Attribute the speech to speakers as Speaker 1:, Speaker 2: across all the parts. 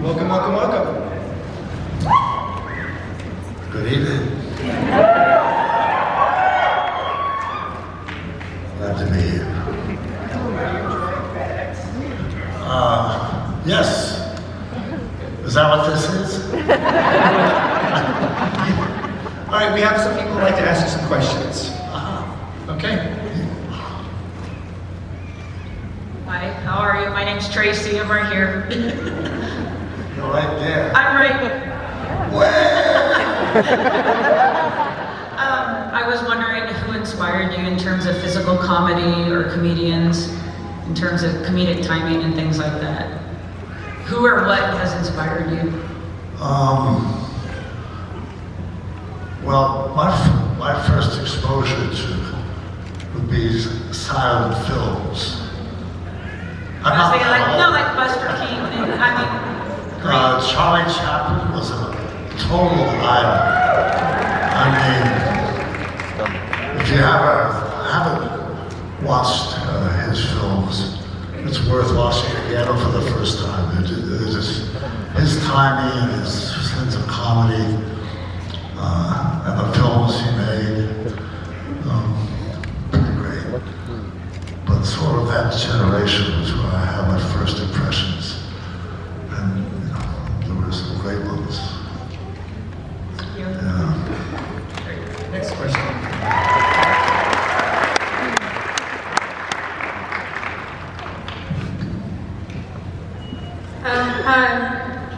Speaker 1: Welcome, welcome, welcome.
Speaker 2: Good evening. Glad to be here. Yes. Is that what this is?
Speaker 1: All right, we have some people who'd like to ask you some questions. Okay.
Speaker 3: Hi, how are you? My name's Tracy. I'm right here.
Speaker 2: You're right there.
Speaker 3: I'm right.
Speaker 2: Where?
Speaker 3: I was wondering who inspired you in terms of physical comedy or comedians, in terms of comedic timing and things like that. Who or what has inspired you?
Speaker 2: Well, my first exposure to would be silent films.
Speaker 3: I was thinking like Buster Keaton and great.
Speaker 2: Charlie Chaplin was a total idol. I mean, if you haven't watched his films, it's worth watching again or for the first time. They're just his timing and his sense of comedy and the films he made, pretty great. But sort of that generation was where I had my first impressions. And there were some great ones. Yeah.
Speaker 1: Next question.
Speaker 4: Hi,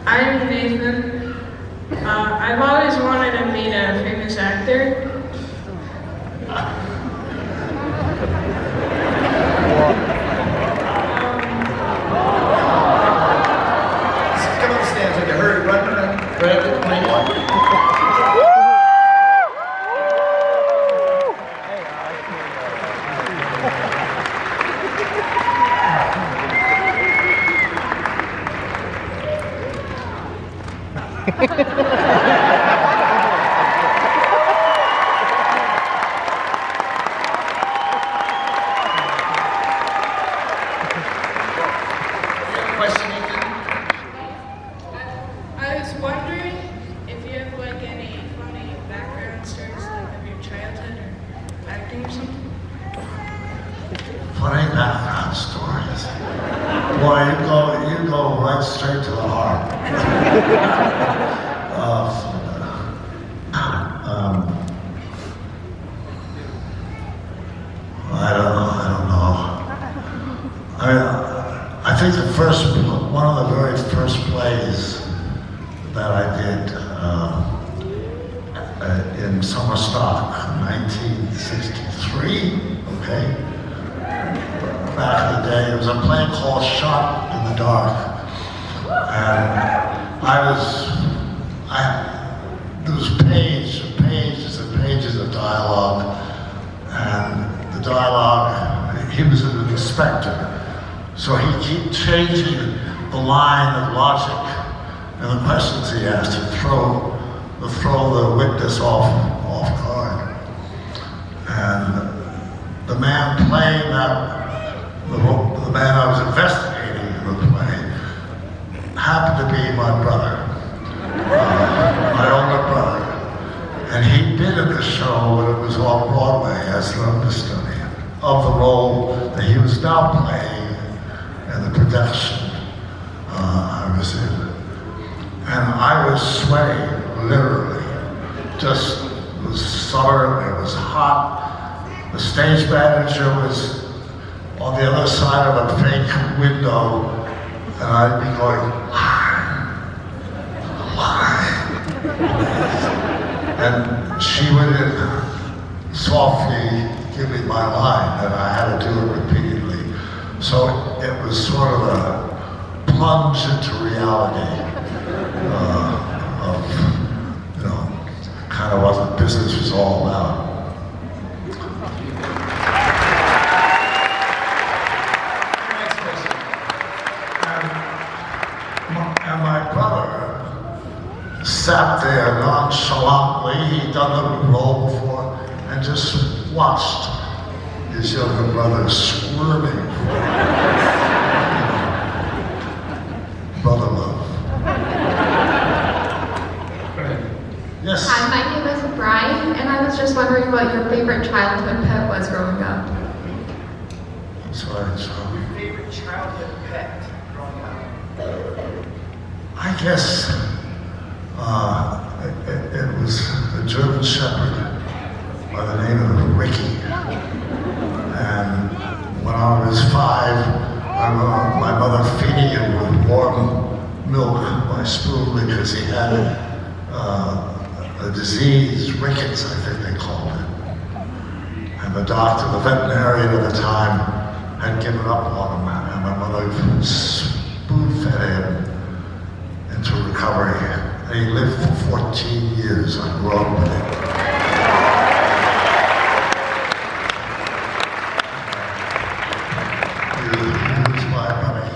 Speaker 4: I'm Nathan. I've always wanted to meet a famous actor.
Speaker 1: Come upstairs, like a hurry, run up to the plane. Question, Nathan?
Speaker 4: I was wondering if you have like any funny background stories like of your childhood or acting or something.
Speaker 2: Funny background stories. Boy, you go right straight to the heart. I don't know. I think one of the very first plays that I did in summer stock, 1963, okay? Back in the day, it was a play called Shot in the Dark. And there was pages and pages of dialogue. And the dialogue, he was an inspector. So he'd keep changing the line of logic and the questions he asked to throw the witness off guard. And the man playing the man I was investigating in the play happened to be my brother, my older brother. And he'd been in the show when it was on Broadway as the understudy of the role that he was now playing in the production I was in. And I was sweating, literally. It was summer, it was hot. The stage manager was on the other side of a fake window, and I'd be going, why? And she would softly give me my line, and I had to do it repeatedly. So it was sort of a plunge into reality of, kind of what the business was all about.
Speaker 1: Next question.
Speaker 2: And my brother sat there nonchalantly, he'd done the role before, and just watched his younger brother squirming for brother love. Yes.
Speaker 5: Hi, my name is Brian, and I was just wondering what your favorite childhood pet was growing up.
Speaker 2: Sorry.
Speaker 1: Favorite childhood pet growing up?
Speaker 2: I guess it was a German Shepherd by the name of Ricky. And when I was 5, I remember my mother feeding him with warm milk by spoon because he had a disease, rickets, I think they called it. And the doctor, the veterinarian at the time, had given up on him, and my mother spoon-fed him into recovery. And he lived for 14 years. I grew up with him. He was my buddy.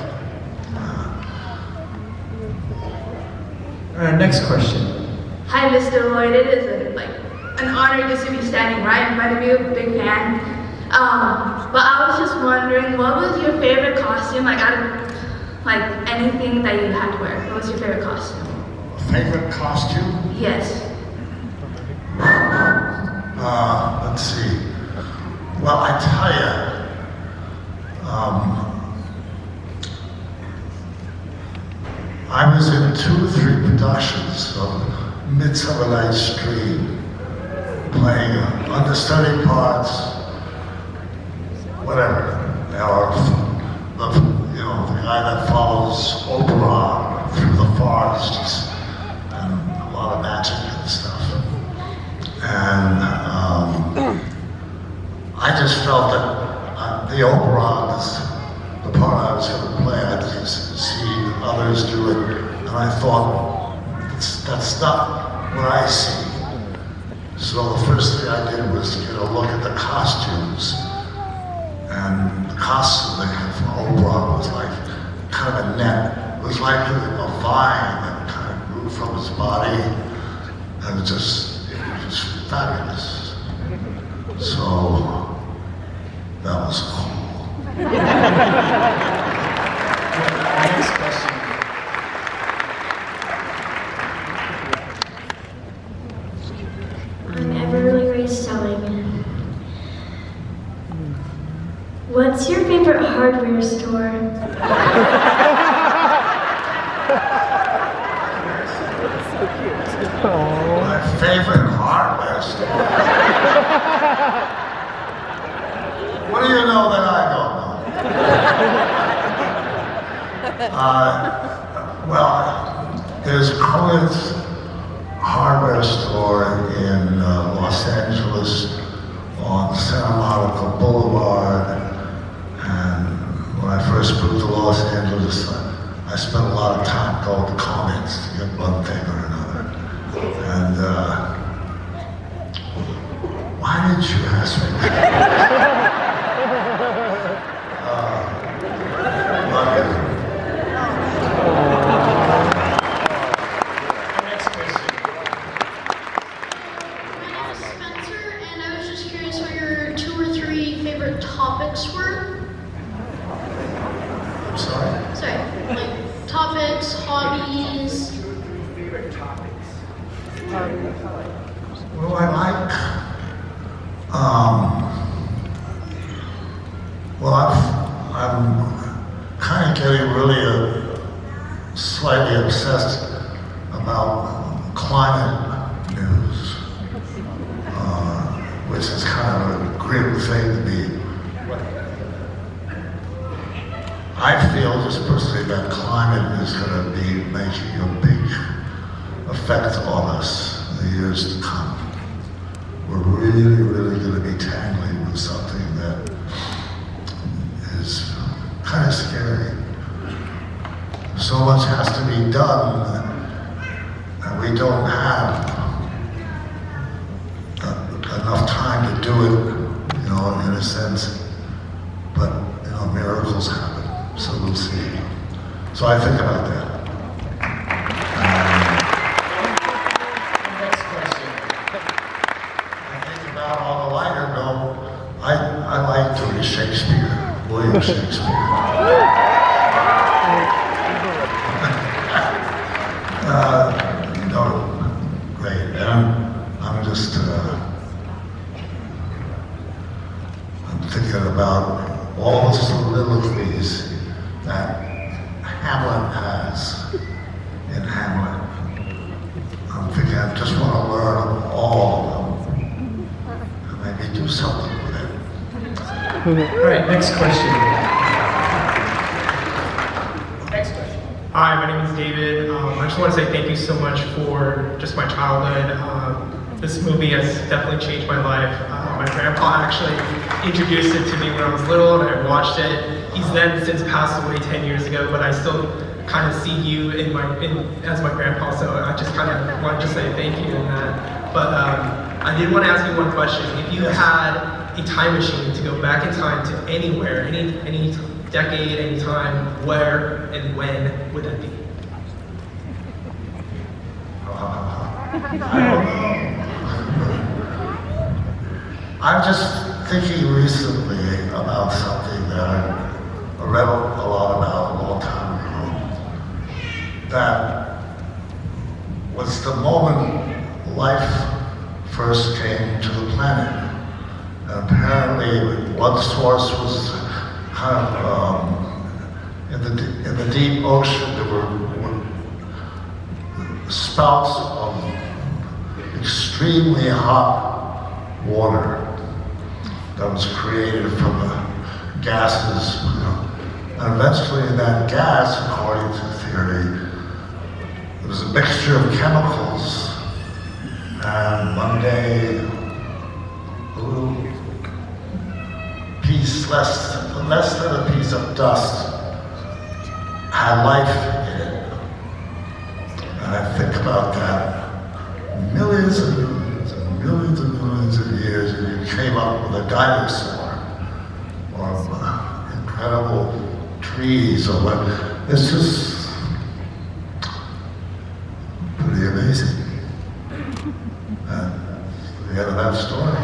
Speaker 1: All right, next question.
Speaker 6: Hi, Mr. Lloyd. It is an honor just to be standing right in front of you. Big fan. But I was just wondering, what was your favorite costume? Out of anything that you had to wear. What was your favorite costume?
Speaker 2: Favorite costume?
Speaker 6: Yes.
Speaker 2: Let's see. Well, I tell you, I was in 2 or 3 productions of Midsummer Night's Dream, playing understudy parts, whatever. The guy that follows Oberon through the forests and a lot of magic and stuff. And I just felt that the Oberon is the part I was going to play. I just see others do it, and I thought, that's not what I see. So the first thing I did was get a look at the costumes. And the costume they had for Oberon was kind of a net. It was like a vine that kind of grew from his body. And it was just fabulous. So that was cool.
Speaker 1: Next question.
Speaker 7: I'm Everly Grace Selling. What's your favorite hardware store?
Speaker 2: My favorite hardware store. What do you know that I don't know? Well, there's Cohen's hardware store in Los Angeles on Santa Monica Boulevard. And when I first moved to Los Angeles, I spent a lot of time going to comments to get one thing or another. And why did you ask me that? Love you.
Speaker 1: Next question.
Speaker 8: My name is Spencer, and I was just curious what your 2 or 3 favorite topics were.
Speaker 2: I'm sorry?
Speaker 8: Sorry, topics, hobbies.
Speaker 1: Favorite topics?
Speaker 2: Well, I like, I'm kind of getting really slightly obsessed about climate news, which is kind of a grim thing to be. I feel just personally that climate is going to be making a big effect on us in the years to come. We're really, really going to be tangling with something that is kind of scary. So much has to be done, and we don't have enough time to do it, in a sense. But, miracles happen. So we'll see. So I think about that.
Speaker 1: Next question.
Speaker 2: I think about on the lighter note, I like doing Shakespeare, William Shakespeare.
Speaker 1: All right, next question. Next question.
Speaker 9: Hi, my name is David. I just want to say thank you so much for just my childhood. This movie has definitely changed my life. My grandpa actually introduced it to me when I was little, and I watched it. He's then since passed away 10 years ago, but I still kind of see you as my grandpa, so I just kind of wanted to say thank you in that. But I did want to ask you one question. If you had a time machine to go back in time to anywhere, any decade, any time, where and when would that be?
Speaker 2: I don't know. I'm just thinking recently about something that I read a lot about a long time ago. That was the moment life first came to the planet. And apparently one source was kind of in the deep ocean. There were spouts of extremely hot water that was created from the gases, and eventually that gas, according to theory, it was a mixture of chemicals, and one day a little piece, less than a piece of dust, had life in it. And I think about that millions and millions and millions and millions of years, and you came up with a dinosaur, or incredible trees, or what. It's just pretty amazing. And the end of that story.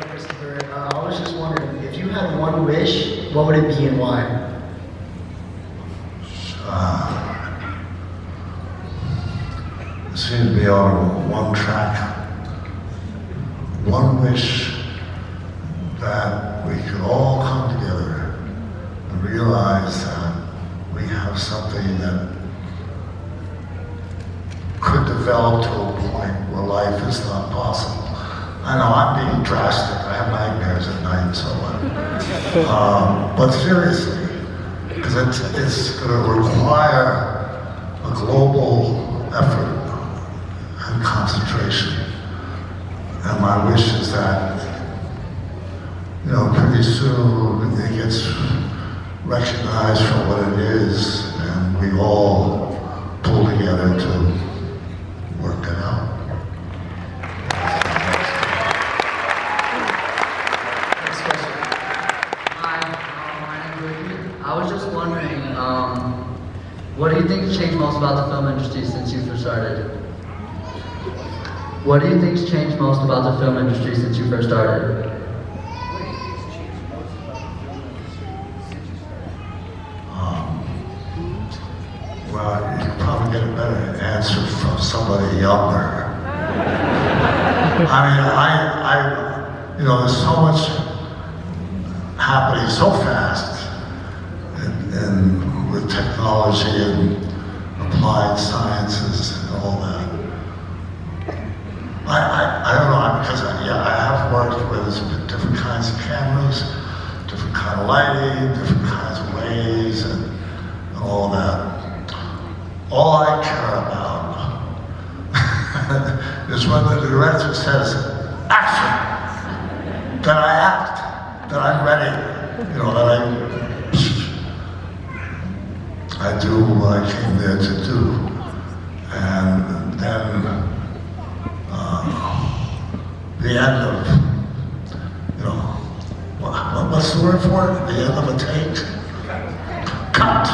Speaker 1: Christopher, I was just wondering, if you had one wish, what would it be and why?
Speaker 2: It seems to be on one track. One wish that we could all come together and realize that we have something that could develop to a point where life is not possible. I know I'm being drastic. I have nightmares at night and so on. But seriously, because it's going to require a global effort and concentration. And my wish is that, pretty soon it gets recognized for what it is, and we all pull together to work that out.
Speaker 10: I was just wondering, what do you think has changed most about the film industry since you first started? What do you think's changed most about the film industry since you first started?
Speaker 2: Well, you could probably get a better answer from somebody younger. I mean, there's so much happening so fast. And with technology and applied sciences and all that. I don't know, because I have worked with different kinds of cameras, different kind of lighting, different kinds of ways, and all that. All I care about is when the director says, action, that I act, that I'm ready, that I do what I came there to do. And then the end of, what's the word for it? The end of a take? Cut.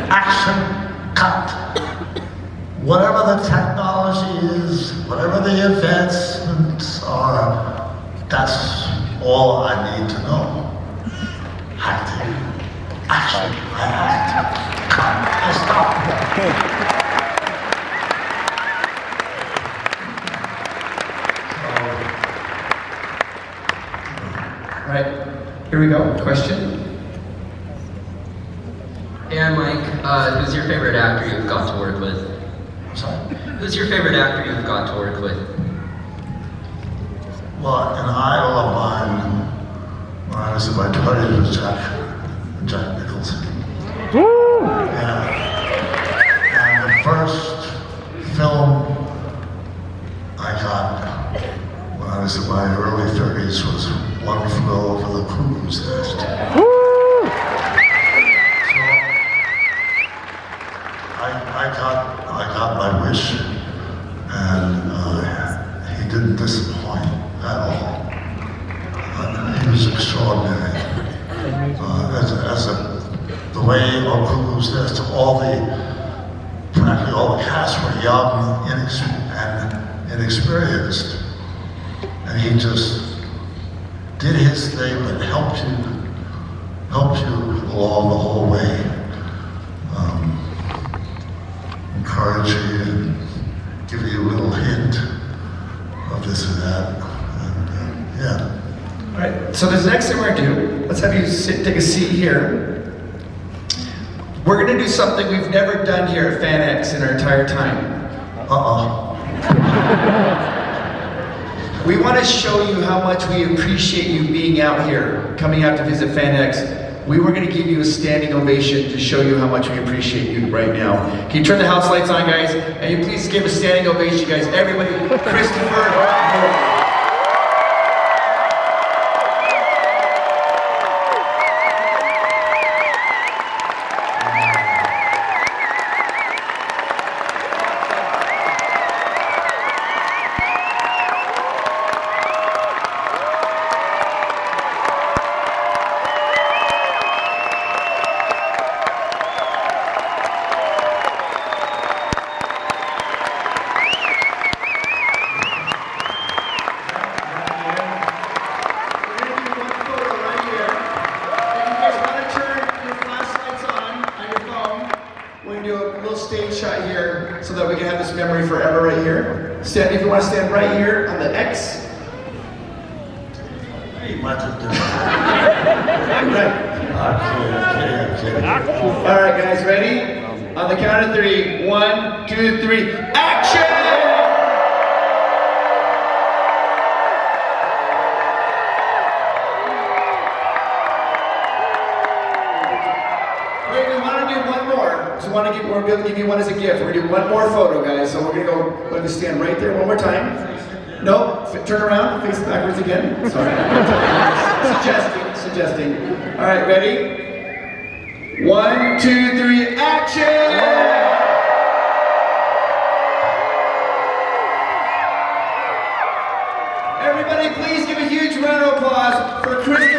Speaker 2: Action, cut. Whatever the technology is, whatever the advancements are, that's all I need to know. Acting. Action, I act. Cut, I stop.
Speaker 1: All right, here we go. Question.
Speaker 10: And Mike, who's your favorite actor you've got to work with?
Speaker 2: I'm sorry.
Speaker 10: Who's your favorite actor you've got to work with?
Speaker 2: Well, an idol of mine when I was in my 20s was Jack Nicholson. Yeah. And the first film I got when I was in my early 30s was One Flew Over the Cuckoo's Nest. So I got my wish, and he didn't disappoint at all. He was extraordinary. The way on Cuckoo's Nest, practically all the cast were young and inexperienced, and he just did his thing and helped you along the whole way, encourage you and give you a little hint of this and that, and yeah.
Speaker 1: All right, so the next thing we're gonna do, let's have you take a seat here. We're gonna do something we've never done here at FanX in our entire time. We want to show you how much we appreciate you being out here, coming out to visit FanX. We were going to give you a standing ovation to show you how much we appreciate you right now. Can you turn the house lights on, guys? And you please give a standing ovation, guys. Everybody, Christopher. Stage shot here so that we can have this memory forever right here. Stand, if you want to stand right here on the X.
Speaker 2: Hey, what to do?
Speaker 1: All right, guys, ready? On the count of 3. 1, 2, 3. Action! We're going to give you one as a gift. We're going to do one more photo, guys. So we're going to stand right there one more time. No, turn around, face backwards again. Sorry. Suggesting. All right, ready? 1, 2, 3, action! Everybody, please give a huge round of applause for Chris.